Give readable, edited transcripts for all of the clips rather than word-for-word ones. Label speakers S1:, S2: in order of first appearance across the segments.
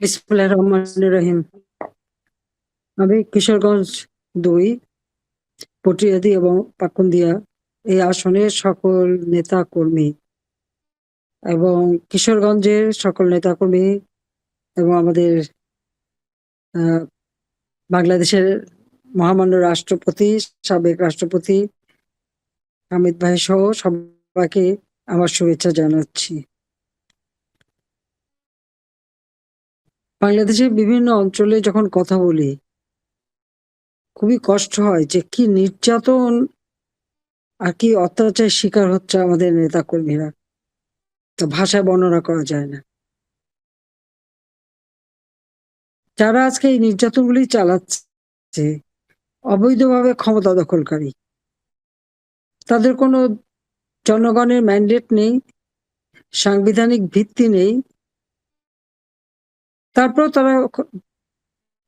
S1: বিসমিল্লাহির রহমানির রহিম। আমি কিশোরগঞ্জ ২, পটিয়াদি এবং পাকুন্দিয়া এই আসনের সকল নেতা-কর্মী এবং কিশোরগঞ্জের সকল নেতাকর্মী এবং আমাদের আ বাংলাদেশের মহামান্য রাষ্ট্রপতি, সাবেক রাষ্ট্রপতি হামিদ ভাই সহ সবাইকে আমার শুভেচ্ছা জানাচ্ছি। বাংলাদেশের বিভিন্ন অঞ্চলে যখন কথা বলি, খুবই কষ্ট হয় যে কি নির্যাতন আর কি অত্যাচারের শিকার হচ্ছে আমাদের নেতাকর্মীরা। তা ভাষায় বর্ণনা করা যায় না। যারা আজকে এই নির্যাতনগুলি চালাচ্ছে অবৈধভাবে ক্ষমতা দখলকারী। তাদের কোনো জনগণের ম্যান্ডেট নেই, সাংবিধানিক ভিত্তি নেই। তারপরেও তারা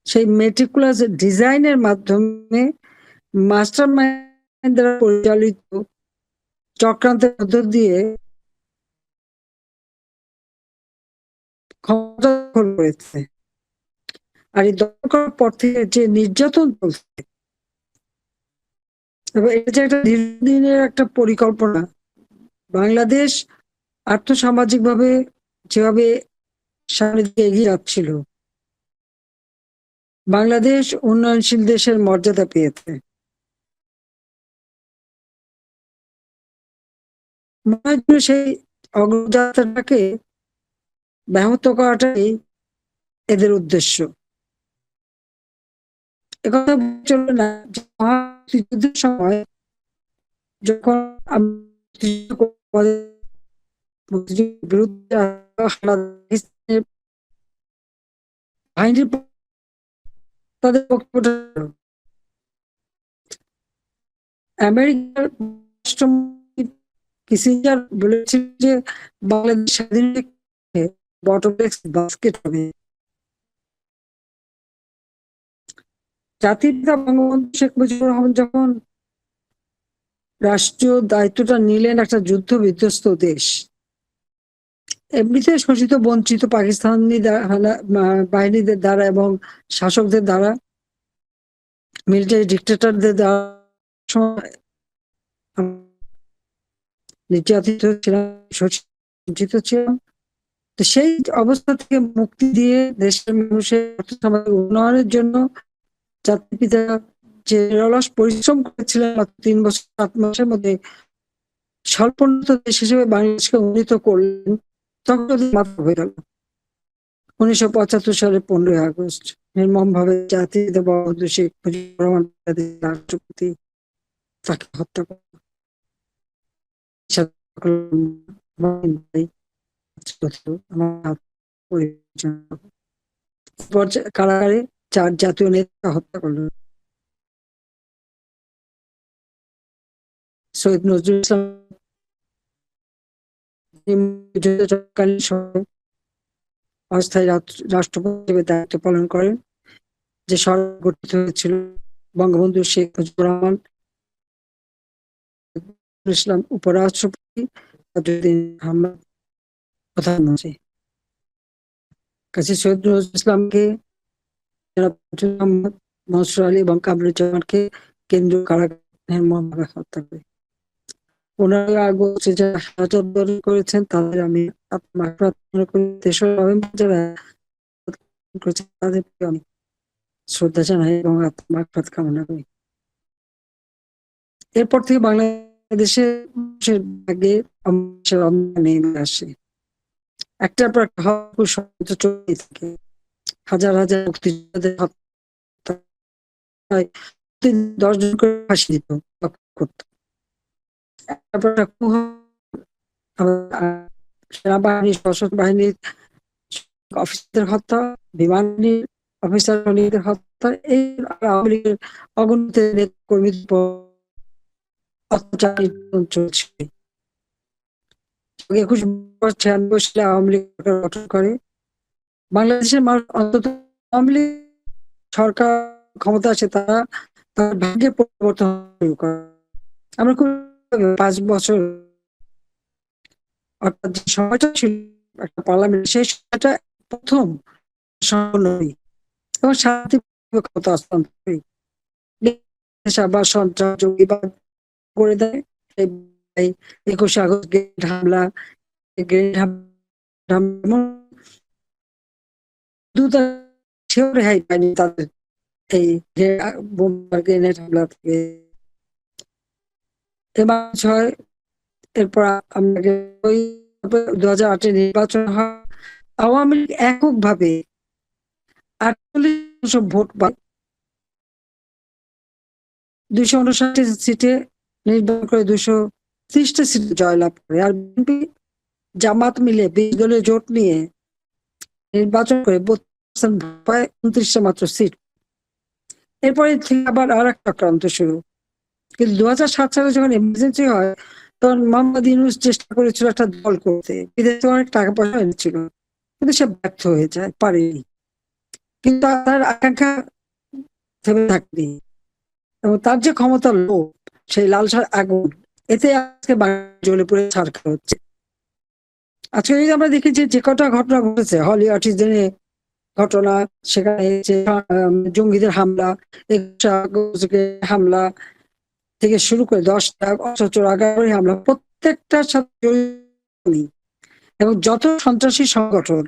S1: সেই meticulous ডিজাইনের মাধ্যমে মাস্টার মাইন্ড দ্বারা পরিচালিত চক্রান্তের মধ্য দিয়ে ক্ষমতা দখল করেছে। আর এই দখল করার পর থেকে যে নির্যাতন চলছে এবং এটা যে একটা দীর্ঘদিনের একটা পরিকল্পনা। বাংলাদেশ আর্থসামাজিকভাবে যেভাবে সামনের দিকে এগিয়ে যাচ্ছিল, বাংলাদেশ উন্নয়নশীল দেশের মর্যাদা পেয়েছে। মনে হয় যেন সেই অগ্রযাত্রাটাকে ব্যাহত করাটাই এদের উদ্দেশ্য। একথা বললে চলবে না যে মুক্তিযুদ্ধের সময় যখন মুক্তিযুদ্ধের বিরুদ্ধে পাকিস্তানের বাহিনীর তাদের বক্তব্যটা আমেরিকার রাষ্ট্রমন্ত্রী কিসিঞ্জার বলেছিল যে বাংলাদেশ স্বাধীন বটমলেক্স বাস্কেট হবে। জাতির পিতা বঙ্গবন্ধু শেখ মুজিবুর রহমান যখন রাষ্ট্রীয় দায়িত্বটা নিলেন একটা যুদ্ধ বিধ্বস্ত দেশ, এমনিতে শোষিত বঞ্চিত পাকিস্তানি বাহিনীদের দ্বারা এবং শাসকদের দ্বারা, মিলিটারি ডিক্টেটরদের দ্বারা নির্যাতিত ছিলাম, বঞ্চিত ছিলাম। তো সেই অবস্থা থেকে মুক্তি দিয়ে দেশের মানুষের আর্থসামাজিক উন্নয়নের জন্য জাতির পিতা যে নিরলস পরিশ্রম করেছিলেন মাত্র ৩ বছর ৭ মাসের মধ্যে স্বল্পোন্নত দেশ হিসেবে বাংলাদেশকে উন্নীত করলেন, তখন মাথা হয়ে গেল। ১৯৭৫ সালের ১৫ই আগস্ট নির্মমভাবে জাতির পিতা বঙ্গবন্ধু শেখ মুজিবুর রহমান রাষ্ট্রপতি তাকে হত্যা করে। কারাগারে ৪ জাতীয় নেতা হত্যা করল। শহীদ নজরুল ইসলাম চলাকালীন সময়ে অস্থায়ী রাষ্ট্রপতি হিসেবে দায়িত্ব পালন করেন। যে সরকার গঠিত হয়েছিল বঙ্গবন্ধু শেখ মুজিবুর রহমান ইসলাম উপরাষ্ট্রপতি, তাজউদ্দিন আহমদ প্রধানমন্ত্রী। কাজী সৈয়দ নজরুল ইসলামকে, মোহাম্মদ মনসুর আলী এবং কামরুজ্জামানকে কেন্দ্রীয় কারাগারে নির্মমভাবে হত্যা করে। 15 আগস্ট যারা শাহাদাত বরণ করেছেন তাদের আমি প্রার্থনা করি। ৩রা নভেম্বর যারা করেছেন তাদের প্রতি আমি শ্রদ্ধা জানাই এবং মাগফিরাত কামনা করি। এরপর থেকে বাংলাদেশের মানুষের ভাগ্যে নেমে আসে। একটার পর একটা ষড়যন্ত্র চলতে থাকে। হাজার হাজার মুক্তিযোদ্ধাদের হত্যা হয়, 10 জন করে ফাঁসি দিত করত। একটার পর একটা সেনাবাহিনী, সশস্ত্র বাহিনীর অফিসারদের হত্যা, বিমান অফিসার হত্যা, এই আওয়ামী লীগের অগণিত কর্মীদের উপর অত্যাচার নির্যাতন চলছে। 1996 সালে আওয়ামী লীগ গঠন করে। বাংলাদেশের মানুষ অন্তত আওয়ামী লীগ সরকার ক্ষমতা আসে তারা তার ভাগ্যের পরিবর্তন শুরু করে। আমরা খুব 5 বছর অর্থাৎ যে সময়টা ছিল একটা পার্লামেন্ট, সেই সময়টা প্রথম সম্পূর্ণই এবং শান্তিপূর্ণ ক্ষমতা হস্তান্তরই বা সন্ত্রাস জঙ্গিবাদ করে দেয়। 21 আগস্ট গ্রেনেড হামলা সেও রেহাই পায়নি তাদের এই বোমা গ্রেনেড হামলা থেকে। হয় এরপর আমরা 2008 নির্বাচন হয়, আওয়ামী লীগ এককভাবে 48 ভোট পায়, 259 সিটে নির্বাচন করে 230টা সিটে জয়লাভ করে। আর বিএনপি জামাত মিলে 20 দলের জোট নিয়ে নির্বাচন করে 32% পায়, 29টা মাত্র সিট। এরপরে থেকে আবার আর একটা চক্রান্ত শুরু। কিন্তু 2007 সালে যখন এমার্জেন্সি হয় তখন মোহাম্মদ ইউনূস চেষ্টা করেছিল একটা দল করতে, বিদেশে অনেক টাকা পয়সা এনেছিল, কিন্তু সে ব্যর্থ হয়ে যায়, পারেনি। কিন্তু তার আকাঙ্ক্ষা থেমে থাকেনি এবং তার যে ক্ষমতার লোভ, সেই লালসার আগুন, এতে আজকে বাংলাদেশ জ্বলে পুড়ে ছারখার হচ্ছে। আজকে যদি আমরা দেখি যে কটা ঘটনা ঘটেছে, হলি আর্টিজানে ঘটনা, সেখানে জঙ্গিদের হামলা, হামলা থেকে শুরু করে 10টা অস্ত্র হামলা, প্রত্যেকটার সাথে এবং যত সন্ত্রাসী সংগঠন,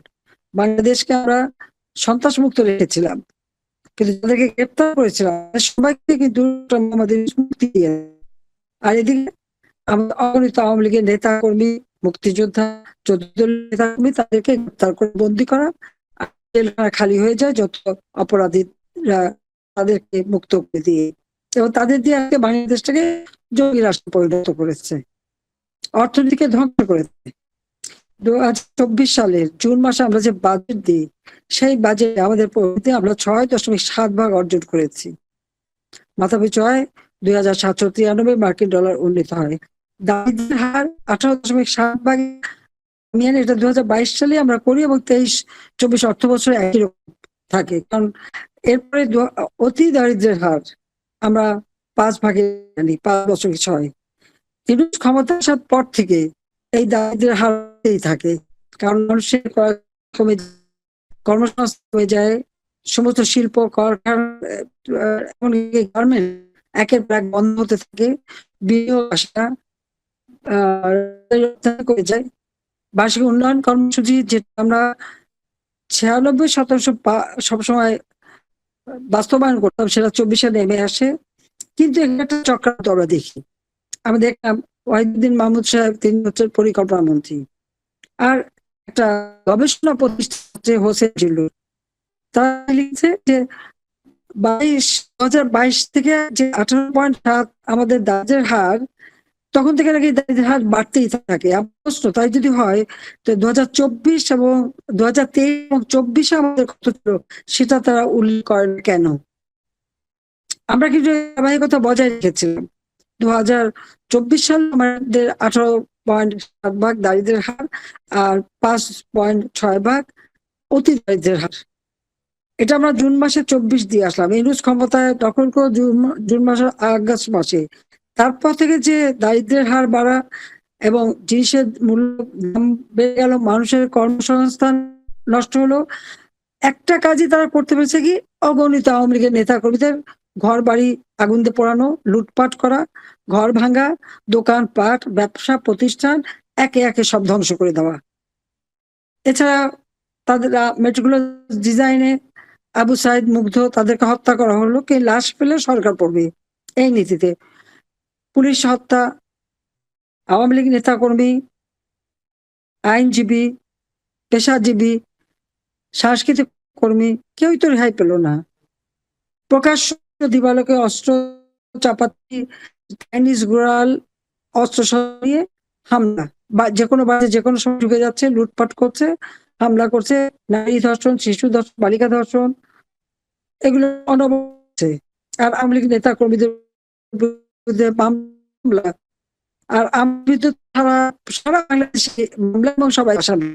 S1: বাংলাদেশকে আমরা সন্ত্রাস মুক্ত রেখেছিলাম, কিন্তু তাদেরকে গ্রেপ্তার করেছিলাম, সবাইকে কিন্তু আমাদের মুক্তি দিয়ে। আর এদিকে আমাদের অগণিত আওয়ামী লীগের নেতা কর্মী, মুক্তিযোদ্ধা, 14 দলের নেতা কর্মী, তাদেরকে গ্রেপ্তার করে বন্দী করা, জেলখানা খালি হয়ে যায় যত অপরাধীরা, তাদেরকে মুক্ত করে দিয়ে, এবং তাদের দিয়ে আজকে বাংলাদেশটাকে জঙ্গি রাষ্ট্রে পরিণত করেছে, অর্থনীতিকে ধ্বংস করেছে। 2024 সালের জুন মাসে আমরা যে বাজেট দিই, সেই বাজেটে আমাদের প্রবৃদ্ধি আমরা 6.7 ভাগ অর্জন করেছি। মাথাপিছু হয় 2793 মার্কিন ডলার উন্নীত হয়। দারিদ্র্যের হার 18.7 ভাগ, এটা 2022 সালে আমরা করি এবং 23-24 অর্থ বছরে একই রকম থাকে। কারণ এরপরে অতি দারিদ্র্যের হার আমরা 5 ভাগে জানি, 5 বছর কিছু হয়। কিন্তু ক্ষমতা আসার পর থেকে এই দারিদ্র্যের হারতেই থাকে, কারণ মানুষের কমে, কর্মসংস্থান কমে যায়, সমস্ত শিল্প গার্মেন্ট একের পর এক বন্ধ হতে থাকে, বিনিয়োগ আসা কমে যায়। বার্ষিক উন্নয়ন কর্মসূচি যেটা আমরা 96% সবসময় বাস্তবায়ন করতাম, সেটা 24-এ নেমে আসে। কিন্তু একটা চক্রান্ত আমরা দেখি। আমি দেখলাম ওয়াহিদুদ্দিন মাহমুদ সাহেব, তিনি হচ্ছেন পরিকল্পনা মন্ত্রী, আর একটা গবেষণা প্রতিষ্ঠান হোসেন জিল্লুর, তারা লিখছে যে 2022 থেকে যে 18.7 আমাদের দারিদ্র্যের হার, তখন থেকে নাকি দারিদ্র্যের হার বাড়তেই থাকে। প্রশ্ন, তাই যদি হয় তো 2024 এবং 2023 এবং 24 আমাদের কত ছিল সেটা তারা উল্লেখ করেন কেন? আমরা কিন্তু ধারাবাহিকতা বজায় রেখেছিলাম। 2024 সালে আমাদের 18.7 ভাগ দারিদ্র্যের হার আর 5.6 ভাগ অতি দারিদ্র্যের হার। এটা আমরা জুন মাসে 24 দিয়ে আসলাম। ইউনূস ক্ষমতায় তখন জুন মাসের আগস্ট মাসে। তারপর থেকে যে দারিদ্র্যের হার বাড়া এবং জিনিসের মূল্য বেড়ে গেল, মানুষের কর্মসংস্থান নষ্ট হলো, একটা কাজই তারা করতে পেরেছে কি, অগণিত আওয়ামী লীগের নেতা কর্মীদের ঘর বাড়ি আগুন দিয়ে পোড়ানো, লুটপাট করা, ঘর ভাঙা, দোকানপাট, ব্যবসা প্রতিষ্ঠান একে একে সব ধ্বংস করে দেওয়া। এছাড়া তাদের মেট্রিকুলার ডিজাইনে আবু সাইদ, মুগ্ধ, তাদেরকে হত্যা করা হলো, কে লাশ পেলে সরকার পড়বে, এই নীতিতে। পুলিশ হত্যা, আওয়ামী লীগ নেতা কর্মী, আইনজীবী, পেশাজীবী, সাংস্কৃতিক কর্মী কেউই তো রেহাই পেল না। প্রকাশ্য দিবালোকে অস্ত্র চাপাতি, চাইনিজ গোড়াল অস্ত্র নিয়ে হামলা, বা যেকোনো বাড়িতে যেকোনো সময় ঢুকে যাচ্ছে, লুটপাট করছে, হামলা করছে, নারী ধর্ষণ, শিশু ধর্ষণ, বালিকা ধর্ষণ, এগুলো অনবরত। আর আওয়ামী লীগ নেতা কর্মীদের বিরুদ্ধে মামলা, আর সারা বাংলাদেশে মামলা এবং সবাই আসামি,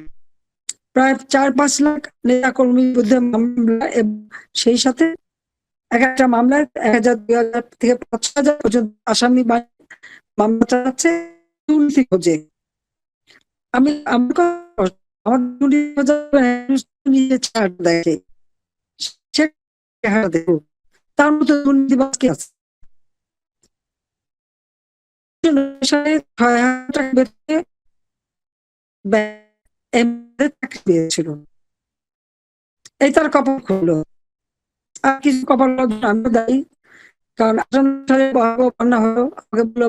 S1: প্রায় 4-5 লাখ নেতা কর্মীর বিরুদ্ধে মামলা, এবং সেই সাথে এক একটা মামলায় 1000-2000 থেকে 5000 পর্যন্ত আসামি মামলা চালাচ্ছে দুর্নীতি খোঁজে। আমাদের নিজে ছাড় দেখে দেখো তার মতো দুর্নীতিবাজ কে আছে? 6,000 টাকা বেতনে চাকরি পেয়েছিল, এই তার কপাল খুললো। আর কিছু কপাল আমি দায়ী, কারণ 58 সালে ভয়াবহ বন্যা হলো, আমাকে বললো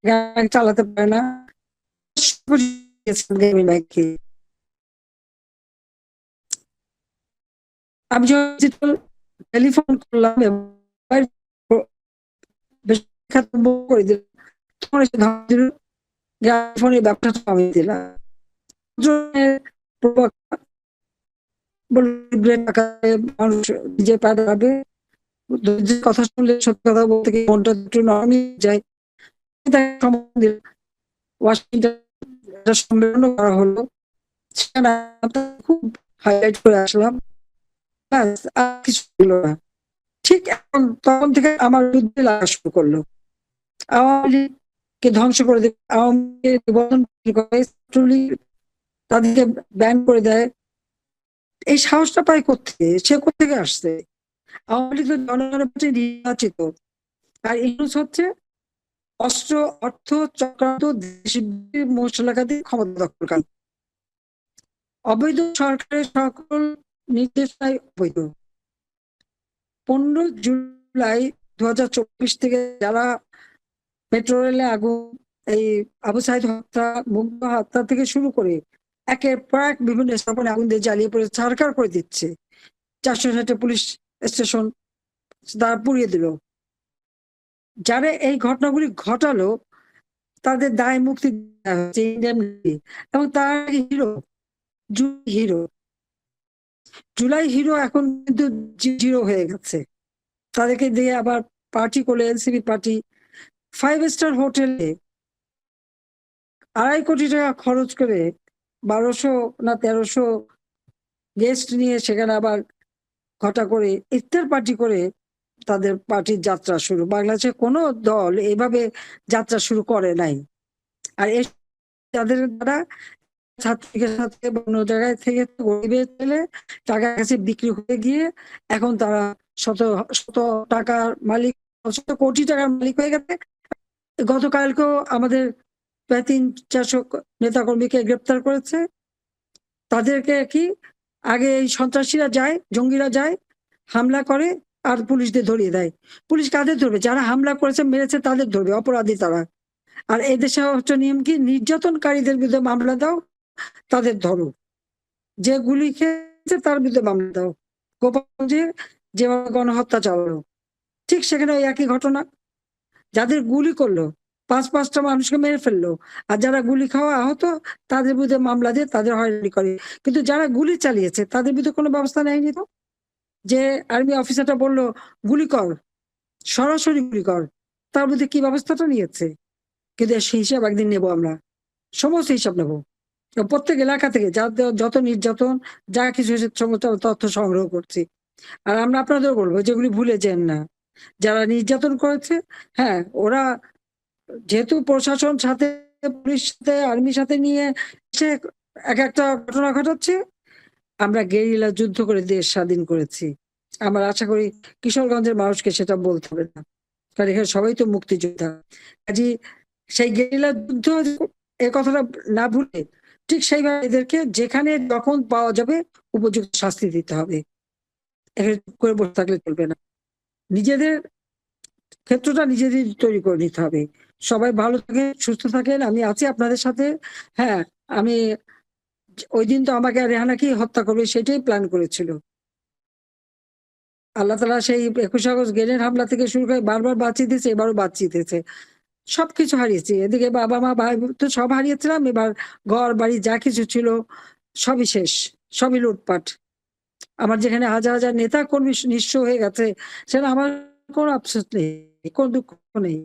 S1: গাড়ি চালাতে পারে না, আমি যখন টেলিফোন করলাম এবং করে দিলাম, তখন এসে ধমক দিল যে ফোনের ব্যবসাটা আমি দিলাম। মানুষ নিজে পা দাঁড়াবে, কথা শুনলে সত্যি কথা বলতে কি মনটা একটু নরমই যায়। ওয়াশিংটন সম্মেলনও করা হলো, সেখানে খুব হাইলাইট করে আসলাম, ব্যাস আর কিছু ছিল না। ঠিক এখন তখন থেকে আমার বিরুদ্ধে লাগা শুরু করলো, আওয়ামী লীগকে ধ্বংস করে দেবে, আওয়ামী লীগের নিবন্ধন করে, তাদেরকে ব্যান করে দেয়। এই সাহসটা পায় কোত্থেকে? সে কোত্থেকে আসছে? আওয়ামী লীগ তো জনগণের প্রতি নির্বাচিত, আর ইউনূস হচ্ছে অস্ত্র, অর্থ, চক্রান্ত, মশলাঘাতী ক্ষমতা দখলকারী। অবৈধ সরকারের সকল নির্দেশনায় অবৈধ। 15 জুলাই 2024 থেকে যারা মেট্রো রেলে আগুন, এই আবু সাইদ হত্যা, মুগ্ধ হত্যা থেকে শুরু করে একের পর এক বিভিন্ন স্থাপনে আগুন দিয়ে জ্বালিয়ে পড়ে ছারখার করে দিচ্ছে, 460 পুলিশ স্টেশন তারা পুড়িয়ে দিল। যারা এই ঘটনাগুলি ঘটালো তাদের দায় মুক্তি এবং তার হিরো হিরো জুলাই হিরো এখন কিন্তু জিরো হয়ে গেছে। তাদেরকে দিয়ে আবার পার্টি করলে, এনসিপি পার্টি 5 স্টার হোটেলে 2.5 কোটি টাকা খরচ করে 1200 না 1300 গেস্ট নিয়ে সেখানে আবার ঘটা করে ইফতার পার্টি করে তাদের পার্টির যাত্রা শুরু। বাংলাদেশে কোনো দল এইভাবে যাত্রা শুরু করে নাই। আর তাদের দ্বারা ছাত্রীকে সাথে অন্য জায়গায় থেকে গরিবের ছেলে টাকা কাছে বিক্রি হয়ে গিয়ে এখন তারা শত শত টাকার মালিক, শত কোটি টাকার মালিক হয়ে গেছে। গতকালকেও আমাদের প্রায় 300-400 নেতাকর্মীকে গ্রেপ্তার করেছে। তাদেরকে কি আগে এই সন্ত্রাসীরা যায়, জঙ্গিরা যায়, হামলা করে আর পুলিশদের ধরিয়ে দেয়। পুলিশ কাদের ধরবে? যারা হামলা করেছে, মেরেছে তাদের ধরবে, অপরাধী তারা। আর এই দেশে হচ্ছে নিয়ম কি, নির্যাতনকারীদের বিরুদ্ধে মামলা দাও, তাদের ধরো, যে গুলি খেয়েছে তার বিরুদ্ধে মামলা দাও। গোপালগঞ্জে যেভাবে গণহত্যা চালালো, ঠিক সেখানে ওই একই ঘটনা। যাদের গুলি করলো 5-5টা মানুষকে মেরে ফেললো, আর যারা গুলি খাওয়া আহত তাদের বিরুদ্ধে মামলা দিয়ে তাদের হয়রানি করে। কিন্তু যারা গুলি চালিয়েছে তাদের বিরুদ্ধে কোনো ব্যবস্থা নেয়নি। তো যে আর্মি অফিসারটা বললো গুলি কর, সরাসরি গুলি কর, তার বিরুদ্ধে কি ব্যবস্থাটা নিয়েছে? কিন্তু সেই হিসাব একদিন নেবো, আমরা সমস্ত হিসাব নেবো। প্রত্যেক এলাকা থেকে যত নির্যাতন যা কিছু সমস্ত তথ্য সংগ্রহ করছি। আর আমরা আপনাদের বলবো যেগুলি ভুলে যান না, যারা নির্যাতন করেছে, হ্যাঁ ওরা যেহেতু প্রশাসন সাথে, পুলিশ সাথে, আর্মির সাথে নিয়ে সে এক একটা ঘটনা ঘটাচ্ছে, আমরা গেরিলা যুদ্ধ করে দেশ স্বাধীন করেছি। আমরা আশা করি কিশোরগঞ্জের মানুষকে সেটা বলতে হবে না, কারণ এখানে সবাই তো মুক্তিযোদ্ধা। কাজে সেই গেরিলা যুদ্ধ এ কথাটা না ভুলে ঠিক সেইভাবে এদেরকে যেখানে যখন পাওয়া যাবে উপযুক্ত শাস্তি দিতে হবে। এখানে করে বসে থাকলে চলবে না, নিজেদের ক্ষেত্রটা নিজেদের তৈরি করে নিতে হবে। সবাই ভালো থাকেন, সুস্থ থাকেন, আমি আছি আপনাদের সাথে। হ্যাঁ, আমি ওই দিন তো আমাকে রেহানাকেই হত্যা করবে সেটাই প্ল্যান করেছিল। আল্লাহ তাআলা সেই 21 আগস্ট গ্রেনেড হামলা থেকে শুরু করে বারবার বাঁচিয়ে দিয়েছে, এবারও বাঁচিয়ে দিয়েছে। সবকিছু হারিয়েছি, এদিকে বাবা মা ভাই তো সব হারিয়েছিলাম, এবার ঘর বাড়ি যা কিছু ছিল সবই শেষ, সবই লুটপাট। আমার যেখানে হাজার হাজার নেতা কর্মী নিঃস্ব হয়ে গেছে, সেটা আমার কোনো আফসোস নেই, কোনো দুঃখ নেই।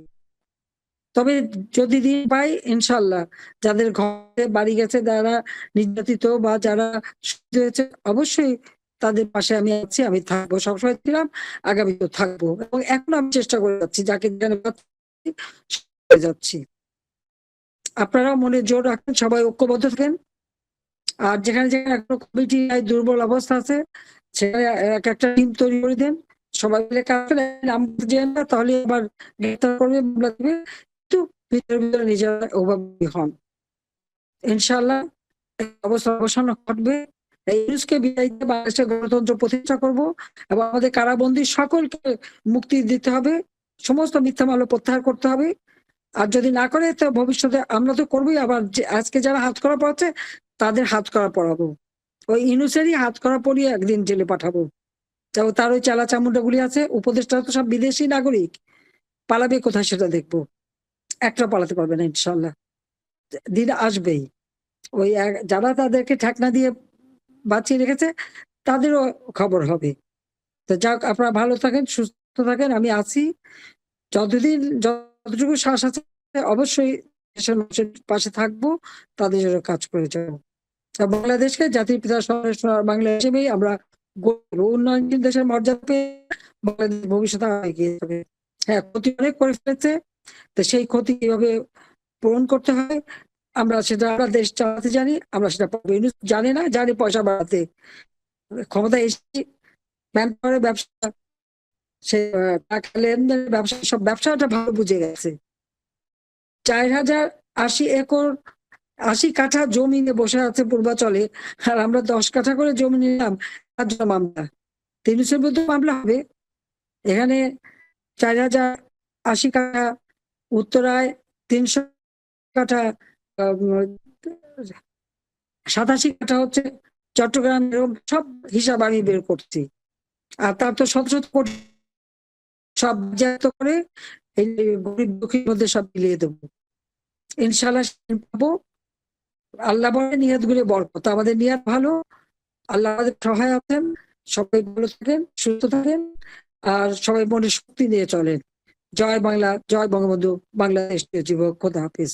S1: তবে যদি দিন পাই ইনশাল্লাহ, যাদের ঘরে বাড়ি গেছে, যারা নির্যাতিত বা যারা শহীদ হয়েছে, অবশ্যই তাদের পাশে আমি আছি, আমি থাকবো, সবসময় ছিলাম, আগামীতেও থাকবো, এবং এখন আমি চেষ্টা করে যাচ্ছি, যাকে যাচ্ছি। আপনারাও মনে জোর রাখেন, সবাই ঐক্যবদ্ধ থাকেন। আর যেখানে যেখানে এখনো কমিটি দুর্বল অবস্থা আছে সেখানে এক একটা টিম তৈরি করে দেন, সবাই মিলে কাজ করে তাহলে আবার গ্রেফতার করবে, মামলা দেবে, কিন্তু ভিতরে ভিতরে নিজেরা অভাবী হন। ইনশাআল্লাহ এই অবস্থা অবসান ঘটবে। এই ইউনুসকে বিদায় দিয়ে বাংলাদেশের গণতন্ত্র প্রতিষ্ঠা করব এবং আমাদের কারাবন্দী সকলকে মুক্তি দিতে হবে, সমস্ত মিথ্যা মামলা প্রত্যাহার করতে হবে। আর যদি না করে তো ভবিষ্যতে আমরা তো করবোই, আবার যে আজকে যারা হাত করা পড়াচ্ছে তাদের হাত করা পড়াবো, ওই ইউনুসেরই হাত করা পড়িয়ে একদিন জেলে পাঠাবো। তার ওই চালা চামুন্ডা গুলি আছে, উপদেষ্টা তো সব বিদেশি নাগরিক, পালাবে কোথায় সেটা দেখবো, একটা পালাতে পারবে না ইনশাল্লাহ, দিন আসবেই। ওই যারা তাদেরকে ঠেকনা দিয়ে বাঁচিয়ে রেখেছে তাদেরও খবর হবে। তো যাক, আপনারা ভালো থাকেন, সুস্থ থাকেন, আমি আছি, যতটুকু শ্বাস আছে অবশ্যই দেশের মানুষের পাশে থাকবো, তাদের জন্য কাজ করে যাবো। বাংলাদেশকে জাতির পিতা বাংলা হিসেবেই আমরা উন্নয়নশীল দেশের মর্যাদা পেয়ে বাংলাদেশ ভবিষ্যতে এগিয়ে যাবে। হ্যাঁ, ক্ষতি অনেক করে ফেলেছে, তো সেই ক্ষতি কিভাবে পূরণ করতে হয় আমরা দেশ চালাতে জানি, আমরা সেটা পাবো। জানে না, জানি পয়সা বাড়াতে, ক্ষমতা এসে ম্যান পাওয়ারের ব্যবসা, সে টাকা লেনদেনের ব্যবসা, সব ব্যবসাটা ভালো বুঝে গেছে। 4080 একর 80 কাঠা জমি নিয়ে বসে আছে পূর্বাচলে, আর আমরা 10 কাঠা করে জমি নিলাম, তার জন্য মামলা, 300 বিরুদ্ধে মামলা হবে। এখানে 4080 কাঠা উত্তরায়, 300 কাঠা 87 কাঠা হচ্ছে চট্টগ্রাম, এরকম সব হিসাব আমি বের করছি। আর তার তো শত শত কোটি, সব জায়গা করে এই গরিব দুঃখীর মধ্যে সব মিলিয়ে দেবো ইনশাল্লাহ, পাবো। আল্লাহ বলে নিয়াত গুলো বরকত, আমাদের নিয়াত ভালো, আল্লাহ আমাদের সহায় আছেন। সবাই ভালো থাকেন, সুস্থ থাকেন, আর সবাই মনে শক্তি নিয়ে চলেন। জয় বাংলা, জয় বঙ্গবন্ধু, বাংলাদেশ চিরজীবন, খোদা হাফিজ।